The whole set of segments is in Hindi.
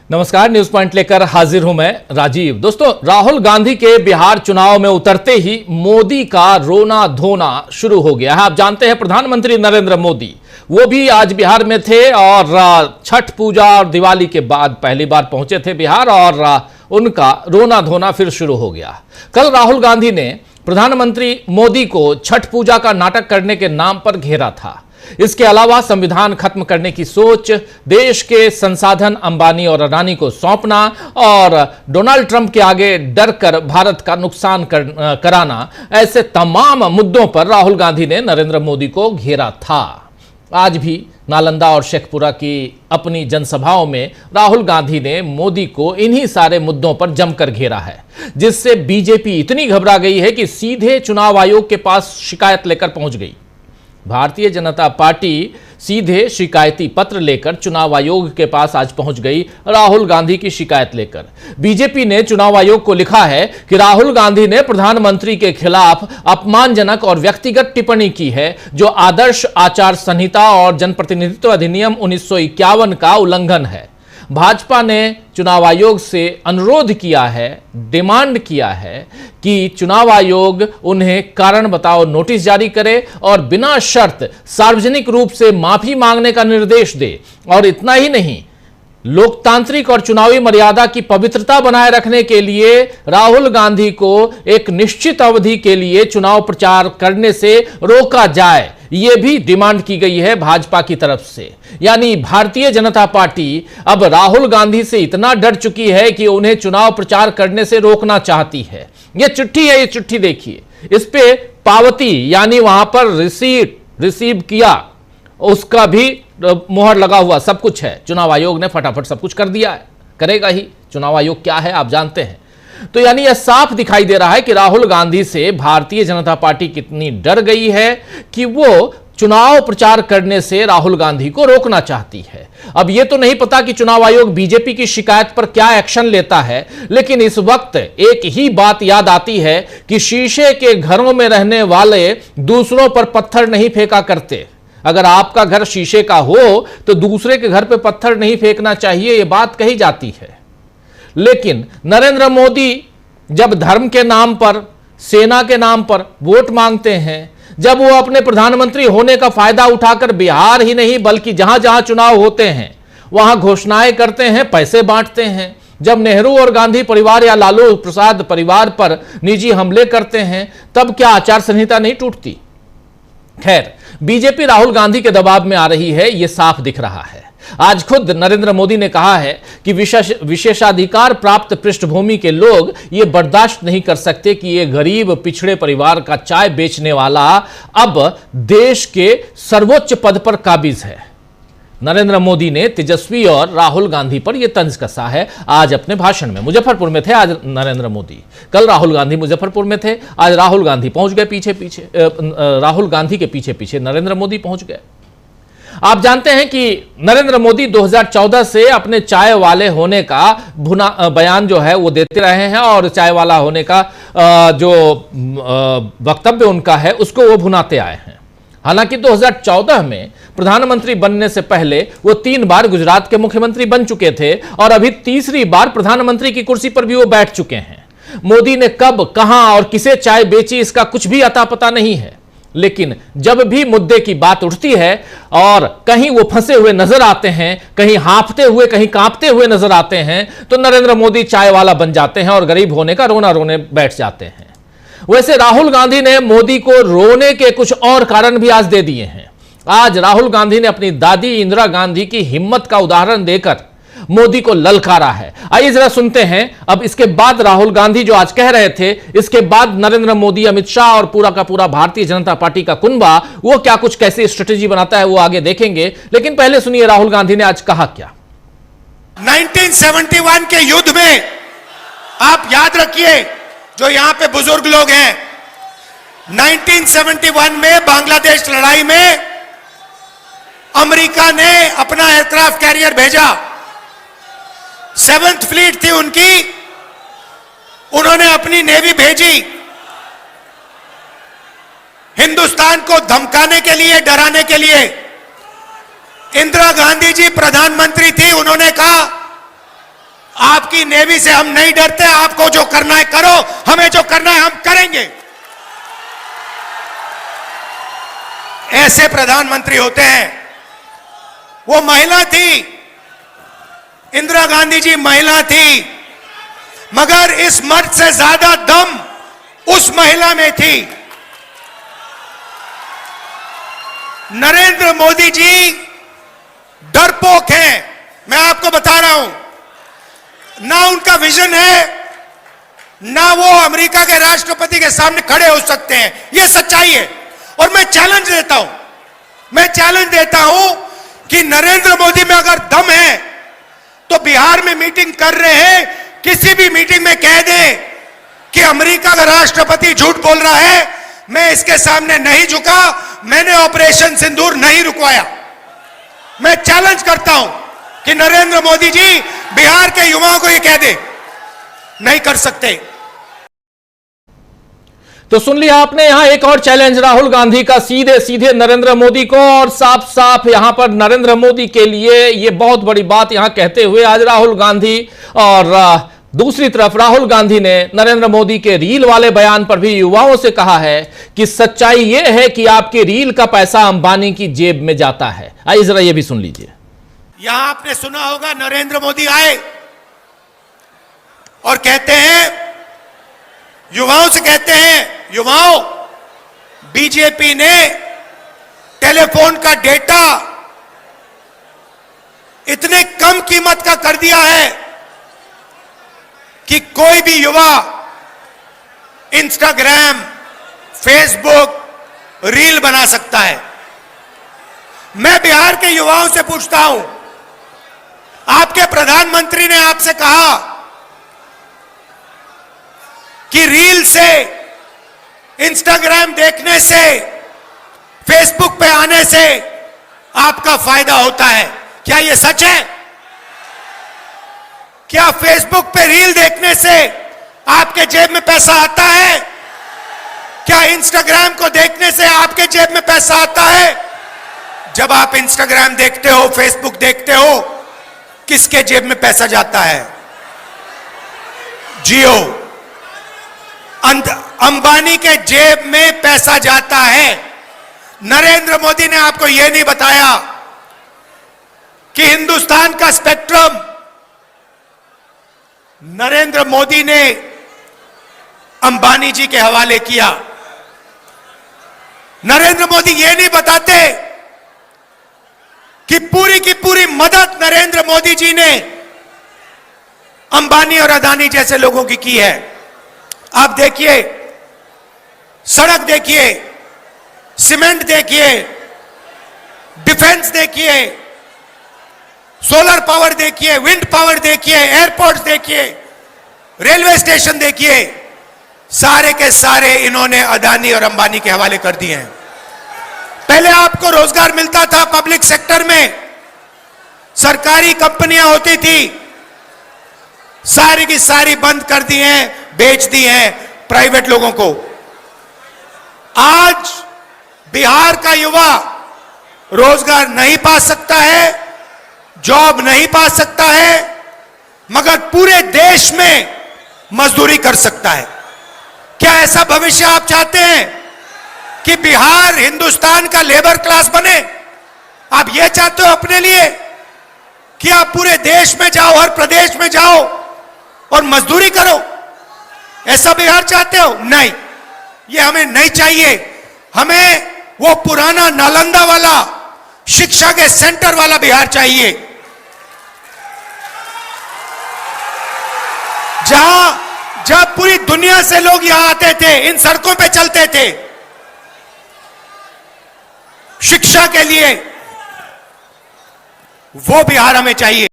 नमस्कार, न्यूज पॉइंट लेकर हाजिर हूं मैं राजीव। दोस्तों, राहुल गांधी के बिहार चुनाव में उतरते ही मोदी का रोना धोना शुरू हो गया है। आप जानते हैं प्रधानमंत्री नरेंद्र मोदी वो भी आज बिहार में थे और छठ पूजा और दिवाली के बाद पहली बार पहुंचे थे बिहार और उनका रोना धोना फिर शुरू हो गया। कल राहुल गांधी ने प्रधानमंत्री मोदी को छठ पूजा का नाटक करने के नाम पर घेरा था। इसके अलावा संविधान खत्म करने की सोच, देश के संसाधन अंबानी और अडानी को सौंपना और डोनाल्ड ट्रंप के आगे डर कर भारत का नुकसान कराना, ऐसे तमाम मुद्दों पर राहुल गांधी ने नरेंद्र मोदी को घेरा था। आज भी नालंदा और शेखपुरा की अपनी जनसभाओं में राहुल गांधी ने मोदी को इन्हीं सारे मुद्दों पर जमकर घेरा है, जिससे बीजेपी इतनी घबरा गई है कि सीधे चुनाव आयोग के पास शिकायत लेकर पहुंच गई। भारतीय जनता पार्टी सीधे शिकायती पत्र लेकर चुनाव आयोग के पास आज पहुंच गई, राहुल गांधी की शिकायत लेकर। बीजेपी ने चुनाव आयोग को लिखा है कि राहुल गांधी ने प्रधानमंत्री के खिलाफ अपमानजनक और व्यक्तिगत टिप्पणी की है, जो आदर्श आचार संहिता और जनप्रतिनिधित्व अधिनियम 1951 का उल्लंघन है। भाजपा ने चुनाव आयोग से अनुरोध किया है, डिमांड किया है कि चुनाव आयोग उन्हें कारण बताओ नोटिस जारी करे और बिना शर्त सार्वजनिक रूप से माफी मांगने का निर्देश दे। और इतना ही नहीं, लोकतांत्रिक और चुनावी मर्यादा की पवित्रता बनाए रखने के लिए राहुल गांधी को एक निश्चित अवधि के लिए चुनाव प्रचार करने से रोका जाए, यह भी डिमांड की गई है भाजपा की तरफ से। यानी भारतीय जनता पार्टी अब राहुल गांधी से इतना डर चुकी है कि उन्हें चुनाव प्रचार करने से रोकना चाहती है। यह चिट्ठी है, यह चिट्ठी देखिए, इस पे पावती यानी वहां पर रिसीट रिसीव किया उसका भी मोहर लगा हुआ सब कुछ है। चुनाव आयोग ने फटाफट सब कुछ कर दिया है, करेगा ही। चुनाव आयोग क्या है आप जानते हैं। तो यानी यह साफ दिखाई दे रहा है कि राहुल गांधी से भारतीय जनता पार्टी कितनी डर गई है कि वो चुनाव प्रचार करने से राहुल गांधी को रोकना चाहती है। अब यह तो नहीं पता कि चुनाव आयोग बीजेपी की शिकायत पर क्या एक्शन लेता है, लेकिन इस वक्त एक ही बात याद आती है कि शीशे के घरों में रहने वाले दूसरों पर पत्थर नहीं फेंका करते। अगर आपका घर शीशे का हो तो दूसरे के घर पे पत्थर नहीं फेंकना चाहिए, यह बात कही जाती है। लेकिन नरेंद्र मोदी जब धर्म के नाम पर, सेना के नाम पर वोट मांगते हैं, जब वो अपने प्रधानमंत्री होने का फायदा उठाकर बिहार ही नहीं बल्कि जहां जहां चुनाव होते हैं वहां घोषणाएं करते हैं, पैसे बांटते हैं, जब नेहरू और गांधी परिवार या लालू प्रसाद परिवार पर निजी हमले करते हैं, तब क्या आचार संहिता नहीं टूटती? खैर, बीजेपी राहुल गांधी के दबाव में आ रही है, यह साफ दिख रहा है। आज खुद नरेंद्र मोदी ने कहा है कि विशेषाधिकार प्राप्त पृष्ठभूमि के लोग ये बर्दाश्त नहीं कर सकते कि ये गरीब पिछड़े परिवार का चाय बेचने वाला अब देश के सर्वोच्च पद पर काबिज है। नरेंद्र मोदी ने तेजस्वी और राहुल गांधी पर यह तंज कसा है आज अपने भाषण में। मुजफ्फरपुर में थे आज नरेंद्र मोदी, कल राहुल गांधी मुजफ्फरपुर में थे, आज राहुल गांधी पहुंच गए पीछे पीछे, राहुल गांधी के पीछे पीछे नरेंद्र मोदी पहुंच गए। आप जानते हैं कि नरेंद्र मोदी 2014 से अपने चाय वाले होने का बयान जो है वो देते रहे हैं और चाय वाला होने का जो वक्तव्य उनका है उसको वो भुनाते आए हैं। हालांकि 2014 में प्रधानमंत्री बनने से पहले वो 3 बार गुजरात के मुख्यमंत्री बन चुके थे और अभी तीसरी बार प्रधानमंत्री की कुर्सी पर भी वो बैठ चुके हैं। मोदी ने कब, कहां और किसे चाय बेची इसका कुछ भी अता पता नहीं है, लेकिन जब भी मुद्दे की बात उठती है और कहीं वो फंसे हुए नजर आते हैं, कहीं हाँफते हुए, कहीं कांपते हुए नजर आते हैं, तो नरेंद्र मोदी चाय वाला बन जाते हैं और गरीब होने का रोना रोने बैठ जाते हैं। वैसे राहुल गांधी ने मोदी को रोने के कुछ और कारण भी आज दे दिए हैं। आज राहुल गांधी ने अपनी दादी इंदिरा गांधी की हिम्मत का उदाहरण देकर मोदी को ललकारा है। आइए जरा सुनते हैं अब इसके बाद राहुल गांधी जो आज कह रहे थे, इसके बाद नरेंद्र मोदी, अमित शाह और पूरा का पूरा भारतीय जनता पार्टी का कुनबा वो क्या कुछ कैसी स्ट्रेटेजी बनाता है वो आगे देखेंगे। लेकिन पहले सुनिए राहुल गांधी ने आज कहा क्या। 1971 के युद्ध में आप याद रखिए, जो यहां पे बुजुर्ग लोग हैं, 1971 में बांग्लादेश लड़ाई में अमेरिका ने अपना एयरक्राफ्ट कैरियर भेजा, 7th फ्लीट थी उनकी, उन्होंने अपनी नेवी भेजी हिंदुस्तान को धमकाने के लिए, डराने के लिए। इंदिरा गांधी जी प्रधानमंत्री थी, उन्होंने कहा आपकी नेवी से हम नहीं डरते। आपको जो करना है करो, हमें जो करना है हम करेंगे। ऐसे प्रधानमंत्री होते हैं। वो महिला थी, इंदिरा गांधी जी महिला थी, मगर इस मर्द से ज्यादा दम उस महिला में थी। नरेंद्र मोदी जी डरपोक हैं। मैं आपको बता रहा हूं, ना उनका विजन है, ना वो अमेरिका के राष्ट्रपति के सामने खड़े हो सकते हैं। यह सच्चाई है। और मैं चैलेंज देता हूं कि नरेंद्र मोदी में अगर दम है तो बिहार में मीटिंग कर रहे हैं, किसी भी मीटिंग में कह दें कि अमेरिका का राष्ट्रपति झूठ बोल रहा है, मैं इसके सामने नहीं झुका, मैंने ऑपरेशन सिंदूर नहीं रुकवाया। मैं चैलेंज करता हूं कि नरेंद्र मोदी जी बिहार के युवाओं को यह कह दे, नहीं कर सकते। तो सुन लिया आपने यहां एक और चैलेंज राहुल गांधी का सीधे सीधे नरेंद्र मोदी को, और साफ साफ यहां पर नरेंद्र मोदी के लिए यह बहुत बड़ी बात यहां कहते हुए आज राहुल गांधी, और दूसरी तरफ राहुल गांधी ने नरेंद्र मोदी के रील वाले बयान पर भी युवाओं से कहा है कि सच्चाई यह है कि आपके रील का पैसा अंबानी की जेब में जाता है। आइए जरा यह भी सुन लीजिए। यहां आपने सुना होगा, नरेंद्र मोदी आए और कहते हैं, युवाओं से कहते हैं, युवाओं, बीजेपी ने टेलीफोन का डेटा इतने कम कीमत का कर दिया है कि कोई भी युवा इंस्टाग्राम, फेसबुक, रील बना सकता है। मैं बिहार के युवाओं से पूछता हूं, आपके प्रधानमंत्री ने आपसे कहा कि रील से, इंस्टाग्राम देखने से, फेसबुक पे आने से आपका फायदा होता है। क्या यह सच है? क्या फेसबुक पे रील देखने से आपके जेब में पैसा आता है? क्या इंस्टाग्राम को देखने से आपके जेब में पैसा आता है? जब आप इंस्टाग्राम देखते हो, फेसबुक देखते हो, किसके जेब में पैसा जाता है? जियो, अंबानी के जेब में पैसा जाता है। नरेंद्र मोदी ने आपको यह नहीं बताया कि हिंदुस्तान का स्पेक्ट्रम नरेंद्र मोदी ने अंबानी जी के हवाले किया। नरेंद्र मोदी यह नहीं बताते कि पूरी की पूरी मदद नरेंद्र मोदी जी ने अंबानी और अदानी जैसे लोगों की है। आप देखिए, सड़क देखिए, सीमेंट देखिए, डिफेंस देखिए, सोलर पावर देखिए, विंड पावर देखिए, एयरपोर्ट्स देखिए, रेलवे स्टेशन देखिए, सारे के सारे इन्होंने अदानी और अंबानी के हवाले कर दिए हैं। पहले आपको रोजगार मिलता था पब्लिक सेक्टर में, सरकारी कंपनियां होती थी, सारी की सारी बंद कर दी हैं, बेच दी हैं प्राइवेट लोगों को। आज बिहार का युवा रोजगार नहीं पा सकता है, जॉब नहीं पा सकता है, मगर पूरे देश में मजदूरी कर सकता है। क्या ऐसा भविष्य आप चाहते हैं कि बिहार हिंदुस्तान का लेबर क्लास बने? आप यह चाहते हो अपने लिए कि आप पूरे देश में जाओ, हर प्रदेश में जाओ और मजदूरी करो? ऐसा बिहार चाहते हो? नहीं, ये हमें नहीं चाहिए। हमें वो पुराना नालंदा वाला, शिक्षा के सेंटर वाला बिहार चाहिए, जहां पूरी दुनिया से लोग यहां आते थे, इन सड़कों पे चलते थे शिक्षा के लिए। वो बिहार हमें चाहिए।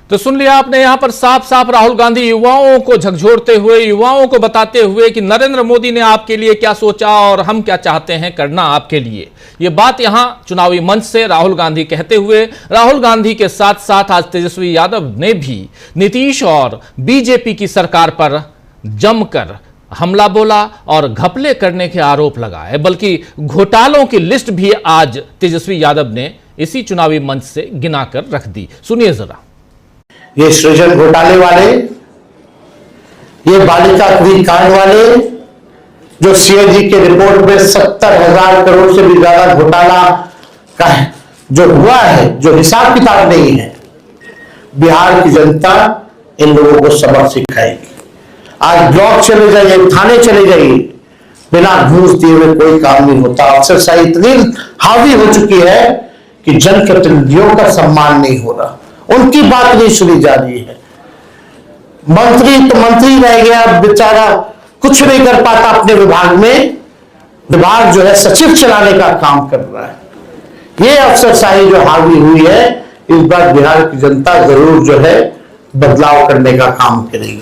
तो सुन लिया आपने यहां पर साफ साफ राहुल गांधी युवाओं को झकझोरते हुए, युवाओं को बताते हुए कि नरेंद्र मोदी ने आपके लिए क्या सोचा और हम क्या चाहते हैं करना आपके लिए। यह बात यहां चुनावी मंच से राहुल गांधी कहते हुए, राहुल गांधी के साथ साथ आज तेजस्वी यादव ने भी नीतीश और बीजेपी की सरकार पर जमकर हमला बोला और घपले करने के आरोप लगाए, बल्कि घोटालों की लिस्ट भी आज तेजस्वी यादव ने इसी चुनावी मंच से गिनाकर रख दी। सुनिए जरा। ये सृजन घोटाले वाले, ये बालिका गृह कांड वाले, जो सीएजी के रिपोर्ट में 70,000 करोड़ से भी ज्यादा घोटाला का जो हुआ है, जो हिसाब किताब नहीं है, बिहार की जनता इन लोगों को सबक सिखाएगी। आज ब्लॉक चले जाइए, थाने चले जाइए, बिना घूस दिए हुए कोई काम नहीं होता। अफसरशाही इतनी हावी हो चुकी है कि जनप्रतिनिधियों का सम्मान नहीं हो रहा, उनकी बात नहीं सुनी जा रही है। मंत्री तो मंत्री रह गया, बेचारा कुछ नहीं कर पाता अपने विभाग में, विभाग जो है सचिव चलाने का काम कर रहा है। ये अफसरशाही जो हावी हुई है, इस बार बिहार की जनता जरूर जो है बदलाव करने का काम करेगी।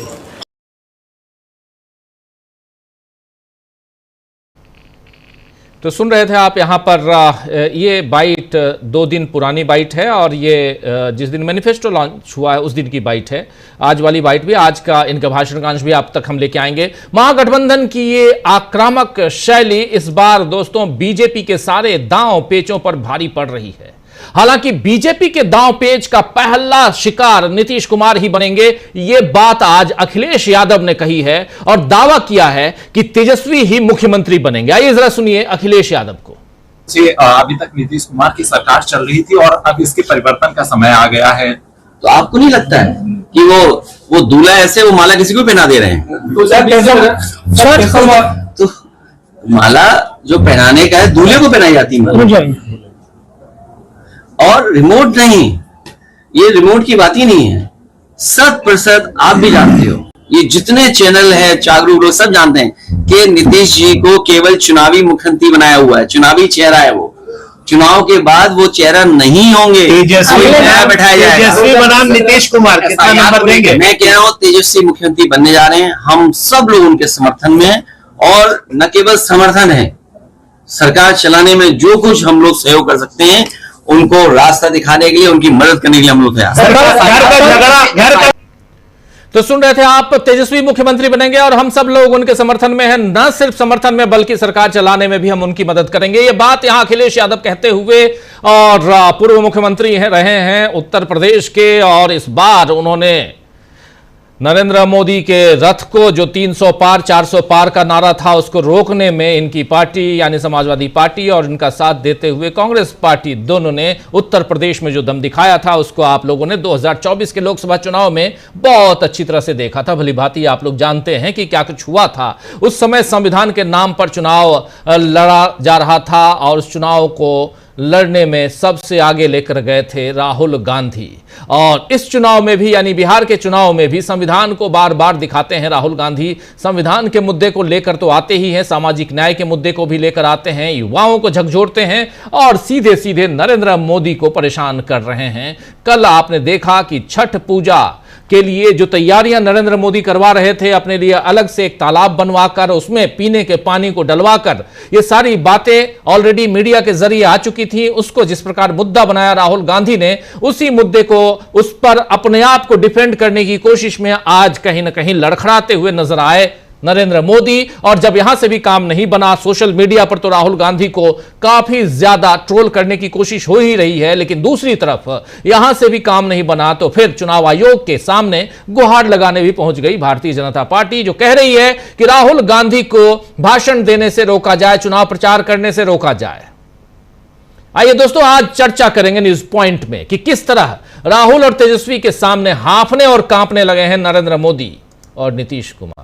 तो सुन रहे थे आप यहाँ पर ये बाइट 2 दिन पुरानी बाइट है और ये जिस दिन मैनिफेस्टो लॉन्च हुआ है उस दिन की बाइट है। आज वाली बाइट भी, आज का इनका भाषण का अंश भी आप तक हम लेके आएंगे। महागठबंधन की ये आक्रामक शैली इस बार दोस्तों बीजेपी के सारे दांव पेचों पर भारी पड़ रही है। हालांकि बीजेपी के दांव पेच का पहला शिकार नीतीश कुमार ही बनेंगे, यह बात आज अखिलेश यादव ने कही है और दावा किया है कि तेजस्वी ही मुख्यमंत्री बनेंगे। आइए जरा सुनिए अखिलेश यादव को। अभी तक नीतीश कुमार की सरकार चल रही थी और अब इसके परिवर्तन का समय आ गया है। तो आपको नहीं लगता है कि वो दूल्हा ऐसे वो माला किसी को पहना दे रहे हैं? तो माला जो पहनाने का है दूल्हे को पहनाई जाती है, और रिमोट नहीं। ये रिमोट की बात ही नहीं है। 100% आप भी जानते हो, ये जितने चैनल है जागरूक लोग सब जानते हैं कि नीतीश जी को केवल चुनावी मुख्यमंत्री बनाया हुआ है, चुनावी चेहरा है वो। चुनाव के बाद वो चेहरा नहीं होंगे, बैठाया जाएगा बनाम नीतीश कुमार, कितना नंबर देंगे? मैं कह रहा हूँ तेजस्वी मुख्यमंत्री बनने जा रहे हैं। हम सब लोग उनके समर्थन में हैं, और न केवल समर्थन है, सरकार चलाने में जो कुछ हम लोग सहयोग कर सकते हैं उनको रास्ता दिखाने के लिए, उनकी मदद करने के लिए हम लोग तैयार। तो सुन रहे थे आप, तेजस्वी मुख्यमंत्री बनेंगे और हम सब लोग उनके समर्थन में हैं। न सिर्फ समर्थन में बल्कि सरकार चलाने में भी हम उनकी मदद करेंगे। ये बात यहां अखिलेश यादव कहते हुए, और पूर्व मुख्यमंत्री रहे हैं उत्तर प्रदेश के, और इस बार उन्होंने नरेंद्र मोदी के रथ को, जो 300 पार 400 पार का नारा था, उसको रोकने में इनकी पार्टी यानी समाजवादी पार्टी और इनका साथ देते हुए कांग्रेस पार्टी, दोनों ने उत्तर प्रदेश में जो दम दिखाया था उसको आप लोगों ने 2024 के लोकसभा चुनाव में बहुत अच्छी तरह से देखा था। भली भांति आप लोग जानते हैं कि क्या कुछ हुआ था। उस समय संविधान के नाम पर चुनाव लड़ा जा रहा था और उस चुनाव को लड़ने में सबसे आगे लेकर गए थे राहुल गांधी। और इस चुनाव में भी यानी बिहार के चुनाव में भी संविधान को बार बार दिखाते हैं राहुल गांधी। संविधान के मुद्दे को लेकर तो आते ही हैं, सामाजिक न्याय के मुद्दे को भी लेकर आते हैं, युवाओं को झकझोरते हैं और सीधे सीधे नरेंद्र मोदी को परेशान कर रहे हैं। कल आपने देखा कि छठ पूजा के लिए जो तैयारियां नरेंद्र मोदी करवा रहे थे, अपने लिए अलग से एक तालाब बनवाकर उसमें पीने के पानी को डलवाकर, ये सारी बातें ऑलरेडी मीडिया के जरिए आ चुकी थी। उसको जिस प्रकार मुद्दा बनाया राहुल गांधी ने, उसी मुद्दे को उस पर अपने आप को डिफेंड करने की कोशिश में आज कहीं ना कहीं लड़खड़ाते हुए नजर आए नरेंद्र मोदी। और जब यहां से भी काम नहीं बना, सोशल मीडिया पर तो राहुल गांधी को काफी ज्यादा ट्रोल करने की कोशिश हो ही रही है, लेकिन दूसरी तरफ यहां से भी काम नहीं बना तो फिर चुनाव आयोग के सामने गुहार लगाने भी पहुंच गई भारतीय जनता पार्टी, जो कह रही है कि राहुल गांधी को भाषण देने से रोका जाए, चुनाव प्रचार करने से रोका जाए। आइए दोस्तों, आज चर्चा करेंगे न्यूज पॉइंट में कि किस तरह राहुल और तेजस्वी के सामने हांफने और कांपने लगे हैं नरेंद्र मोदी और नीतीश कुमार।